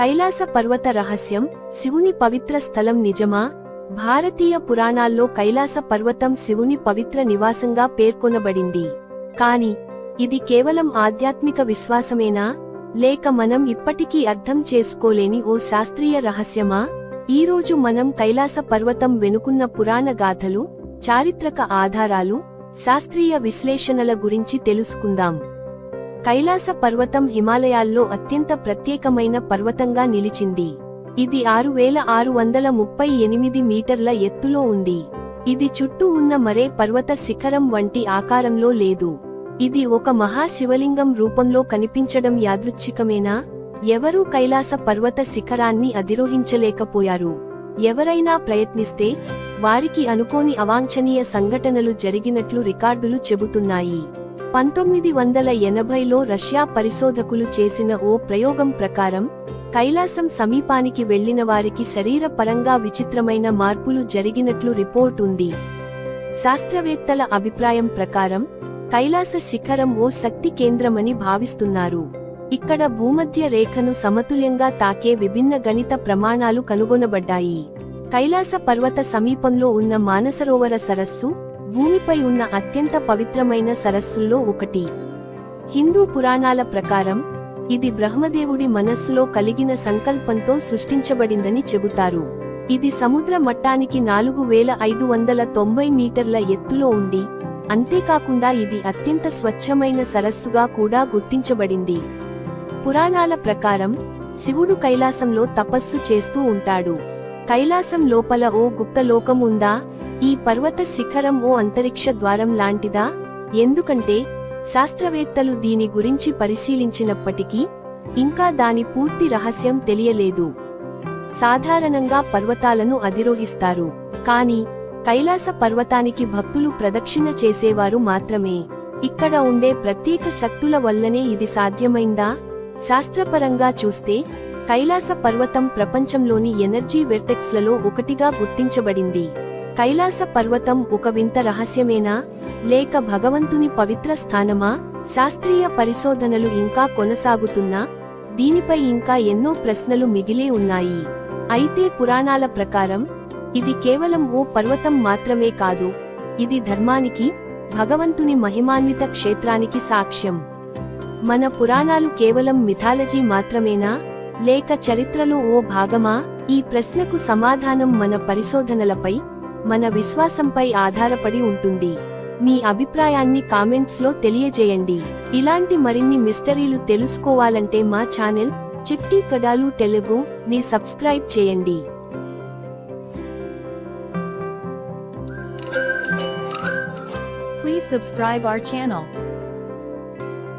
కైలాస పర్వత రహస్యం, శివుని పవిత్ర స్థలం నిజమా? భారతీయ పురాణాల్లో కైలాస పర్వతం శివుని పవిత్ర నివాసంగా పేర్కొనబడింది. కాని ఇది కేవలం ఆధ్యాత్మిక విశ్వాసమేనా, లేక మనం ఇప్పటికీ అర్థం చేసుకోలేని ఓ శాస్త్రీయ రహస్యమా? ఈరోజు మనం కైలాస పర్వతం వెనుకున్న పురాణ గాథలు, చారిత్రక ఆధారాలు, శాస్త్రీయ విశ్లేషణల గురించి తెలుసుకుందాం. కైలాస పర్వతం హిమాలయాల్లో అత్యంత ప్రత్యేకమైన పర్వతంగా నిలిచింది. ఇది 6638 మీటర్ల ఎత్తులో ఉంది. ఇది చుట్టూ ఉన్న మరే పర్వత శిఖరం వంటి ఆకారంలో లేదు. ఇది ఒక మహాశివలింగం రూపంలో కనిపించడం యాదృచ్ఛికమేనా? ఎవరూ కైలాస పర్వత శిఖరాన్ని అధిరోహించలేకపోయారు. ఎవరైనా ప్రయత్నిస్తే వారికి అనుకోని అవాంఛనీయ సంఘటనలు జరిగినట్లు రికార్డులు చెబుతున్నాయి. 1980లో రష్యా పరిశోధకులు చేసిన ఓ ప్రయోగం ప్రకారం కైలాసం సమీపానికి వెళ్లిన వారికి శరీర పరంగా విచిత్రమైన మార్పులు జరిగినట్లు రిపోర్ట్ ఉంది. శాస్త్రవేత్తల అభిప్రాయం ప్రకారం కైలాస శిఖరం ఓ శక్తి కేంద్రమని భావిస్తున్నారు. ఇక్కడ భూమధ్య రేఖను సమతుల్యంగా తాకే విభిన్న గణిత ప్రమాణాలు కనుగొనబడ్డాయి. కైలాస పర్వత సమీపంలో ఉన్న మానసరోవర సరస్సు భూమిపై ఉన్న అత్యంత పవిత్రమైన సరస్సుల్లో ఒకటి. హిందూ పురాణాల ప్రకారం ఇది బ్రహ్మదేవుడి మనస్సులో కలిగిన సంకల్పంతో సృష్టించబడిందని చెబుతారు. ఇది సముద్ర మట్టానికి 4590 మీటర్ల ఎత్తులో ఉంది. అంతేకాకుండా ఇది అత్యంత స్వచ్ఛమైన సరస్సుగా కూడా గుర్తించబడింది. పురాణాల ప్రకారం శివుడు కైలాసంలో తపస్సు చేస్తూ ఉంటాడు. కైలాసం లోపల ఓ గుప్త లోకం ఉందా? ఈ పర్వత శిఖరం ఓ అంతరిక్ష ద్వారం లాంటిదా? ఎందుకంటే శాస్త్రవేత్తలు దీని గురించి పరిశీలించినప్పటికీ ఇంకా దాని పూర్తి రహస్యం తెలియలేదు. సాధారణంగా పర్వతాలను అధిరోహిస్తారు, కాని కైలాస పర్వతానికి భక్తులు ప్రదక్షిణ చేసేవారు మాత్రమే. ఇక్కడ ఉండే ప్రత్యేక శక్తుల వల్లనే ఇది సాధ్యమైందా? శాస్త్రపరంగా చూస్తే కైలాస పర్వతం ప్రపంచంలోని ఎనర్జీ వెర్టెక్స్లలో ఒకటిగా గుర్తించబడింది. కైలాస పర్వతం ఒక వింత రహస్యమేనా, లేక భగవంతుని పవిత్ర స్థానమా? శాస్త్రీయ పరిశోధనలు ఇంకా కొనసాగుతున్నా దీనిపై ఇంకా ఎన్నో ప్రశ్నలు మిగిలే ఉన్నాయి. అయితే పురాణాల ప్రకారం ఇది కేవలం ఓ పర్వతం మాత్రమే కాదు, ఇది ధర్మానికి, భగవంతుని మహిమాన్విత క్షేత్రానికి సాక్ష్యం. మన పురాణాలు కేవలం మిథాలజీ మాత్రమేనా, లేక చరిత్రలో ఓ భాగమా? ఈ ప్రశ్నకు సమాధానం మన పరిశోధనలపై, మన విశ్వాసంపై ఆధారపడి ఉంటుంది. మీ అభిప్రాయాన్ని కామెంట్స్ లో తెలియజేయండి. ఇలాంటి మరిన్ని మిస్టరీలు తెలుసుకోవాలంటే మా ఛానల్ చిట్టి కథలు తెలుగు ని సబ్స్క్రైబ్ చేయండి. Please subscribe our channel.